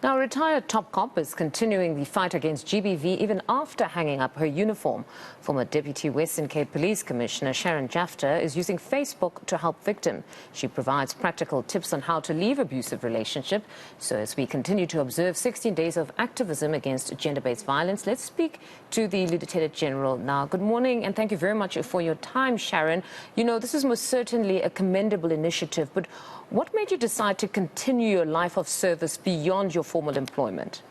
Now, a retired top cop is continuing the fight against GBV even after hanging up her uniform. Former Deputy Western Cape Police Commissioner Sharon Jafta is using Facebook to help victims. She provides practical tips on how to leave abusive relationship. So as we continue to observe 16 days of activism against gender-based violence, let's speak to the Lieutenant General now. Good morning and thank you very much for your time, Sharon. You know, this is most certainly a commendable initiative, but what made you decide to continue your life of service beyond your formal employment?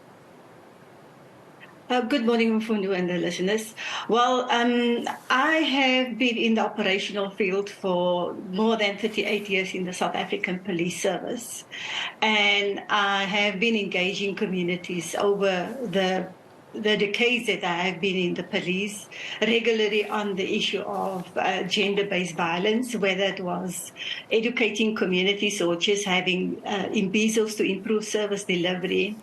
Good morning, Mfundo and the listeners. Well, I have been in the operational field for more than 38 years in the South African Police Service. And I have been engaging communities over the decades that I have been in the police, regularly on the issue of gender-based violence, whether it was educating communities or just having embezzles to improve service delivery.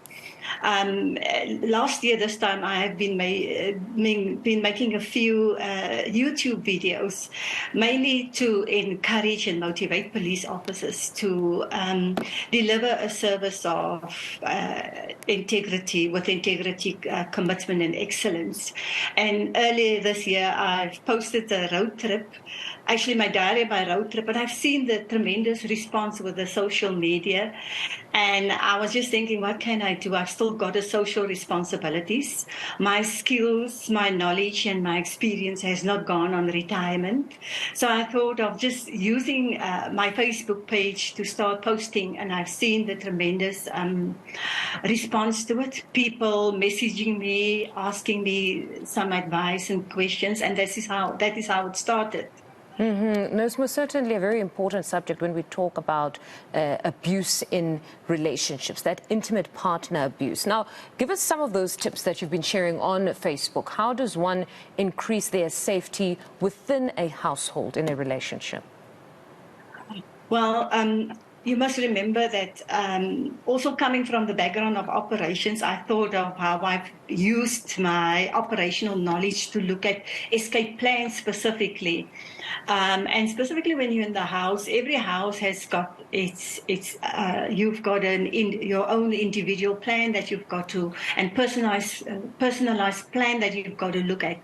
Last year, this time, I have been making a few YouTube videos, mainly to encourage and motivate police officers to deliver a service of integrity, commitment and excellence. And earlier this year, I've posted a road trip, actually my diary by road trip, but I've seen the tremendous response with the social media. And I was just thinking, what can I do? I've still got a social responsibilities. My skills, my knowledge, and my experience has not gone on retirement. So I thought of just using my Facebook page to start posting, and I've seen the tremendous response to it. People messaging me, asking me some advice and questions, and that is how it started. No, it's most certainly a very important subject when we talk about abuse in relationships, that intimate partner abuse. Now, give us some of those tips that you've been sharing on Facebook. How does one increase their safety within a household, in a relationship? Well, you must remember that also coming from the background of operations, I thought of how I've used my operational knowledge to look at escape plans specifically. And specifically when you're in the house, every house has got you've got your own individual plan that you've got to, and personalized plan that you've got to look at.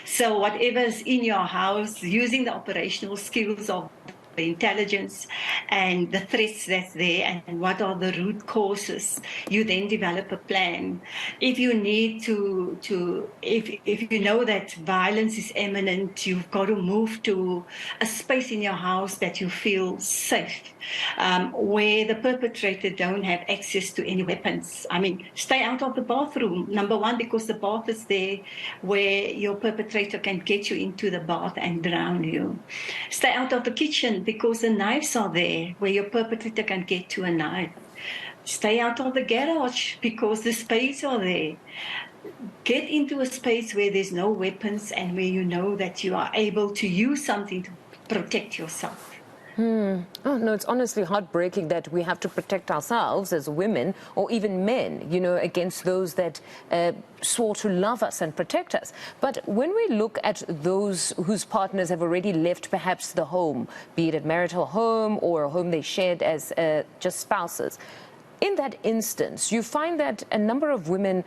So whatever's in your house, using the operational skills of the intelligence and the threats that's there and what are the root causes, you then develop a plan. If you need if you know that violence is imminent, you've got to move to a space in your house that you feel safe, where the perpetrator don't have access to any weapons. I mean, stay out of the bathroom, number one, because the bath is there where your perpetrator can get you into the bath and drown you. Stay out of the kitchen because the knives are there where your perpetrator can get to a knife. Stay out of the garage because the spades are there. Get into a space where there's no weapons and where you know that you are able to use something to protect yourself. Oh, no, it's honestly heartbreaking that we have to protect ourselves as women or even men, you know, against those that swore to love us and protect us. But when we look at those whose partners have already left perhaps the home, be it a marital home or a home they shared as just spouses, in that instance, you find that a number of women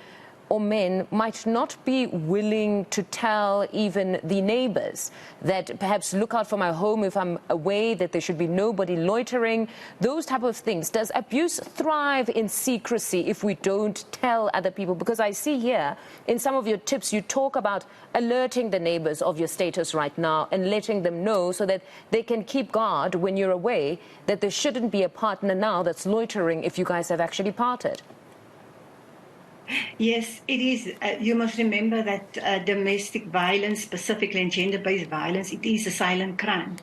or men might not be willing to tell even the neighbors that perhaps look out for my home if I'm away, that there should be nobody loitering, those type of things. Does abuse thrive in secrecy if we don't tell other people? Because I see here in some of your tips, you talk about alerting the neighbors of your status right now and letting them know so that they can keep guard when you're away, that there shouldn't be a partner now that's loitering if you guys have actually parted. Yes, it is. You must remember that domestic violence, specifically and gender-based violence, it is a silent crime.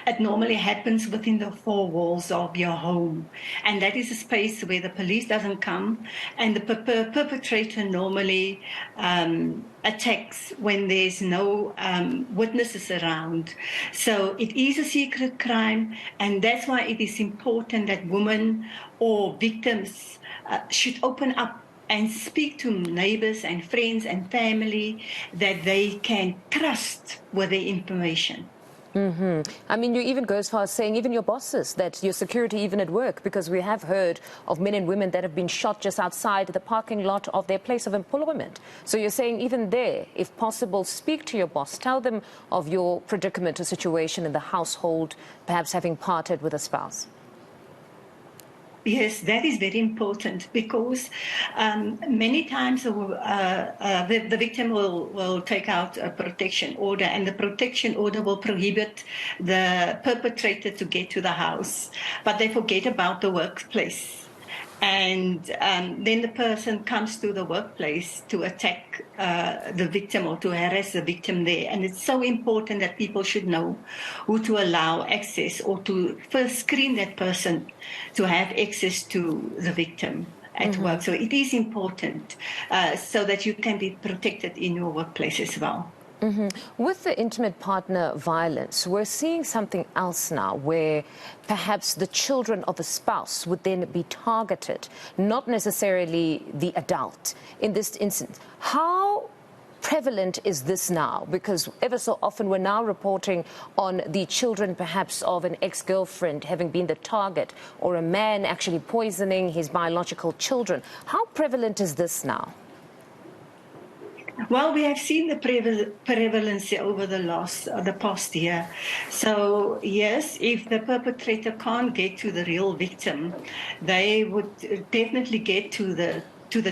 It normally happens within the four walls of your home. And that is a space where the police doesn't come and the perpetrator normally attacks when there's no witnesses around. So it is a secret crime, and that's why it is important that women or victims should open up and speak to neighbors and friends and family that they can trust with the information. I mean, you even go as far as saying even your bosses, that your security even at work, because we have heard of men and women that have been shot just outside the parking lot of their place of employment. So you're saying even there, if possible, speak to your boss, tell them of your predicament or situation in the household, perhaps having parted with a spouse. Yes, that is very important because many times the victim will take out a protection order, and the protection order will prohibit the perpetrator to get to the house, but they forget about the workplace. And then the person comes to the workplace to attack the victim or to harass the victim there. And it's so important that people should know who to allow access, or to first screen that person to have access to the victim at work. So it is important so that you can be protected in your workplace as well. With the intimate partner violence, we're seeing something else now where perhaps the children of the spouse would then be targeted, not necessarily the adult in this instance. How prevalent is this now? Because ever so often we're now reporting on the children perhaps of an ex-girlfriend having been the target, or a man actually poisoning his biological children. How prevalent is this now? Well, we have seen the prevalence over the past year. So yes, if the perpetrator can't get to the real victim, they would definitely get to the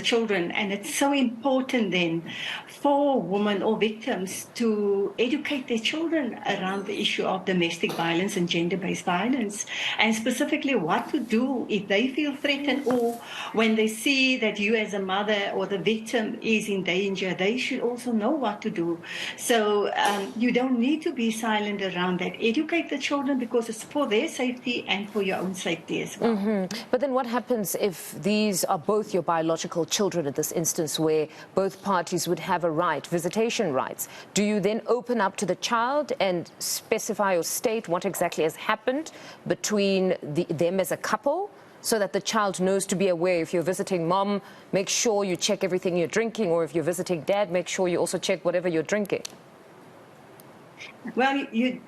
children. And it's so important then for women or victims to educate their children around the issue of domestic violence and gender-based violence, and specifically what to do if they feel threatened, or when they see that you as a mother or the victim is in danger. They should also know what to do. So you don't need to be silent around that. Educate the children, because it's for their safety and for your own safety as well. But then what happens if these are both your biological children in this instance, where both parties would have a right, visitation rights? Do you then open up to the child and specify or state what exactly has happened between them as a couple, so that the child knows to be aware? If you're visiting mom, make sure you check everything you're drinking, or if you're visiting dad, make sure you also check whatever you're drinking. Well, you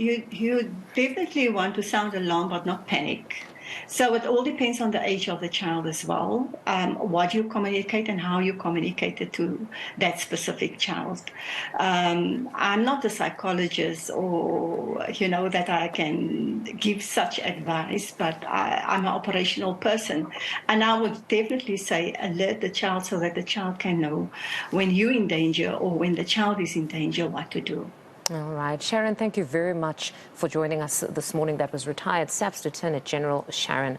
definitely want to sound alarm but not panic. So it all depends on the age of the child as well, what you communicate and how you communicate it to that specific child. I'm not a psychologist, or, that I can give such advice, but I'm an operational person. And I would definitely say alert the child, so that the child can know when you're in danger, or when the child is in danger, what to do. All right. Sharon, thank you very much for joining us this morning. That was retired SAPS Lieutenant General Sharon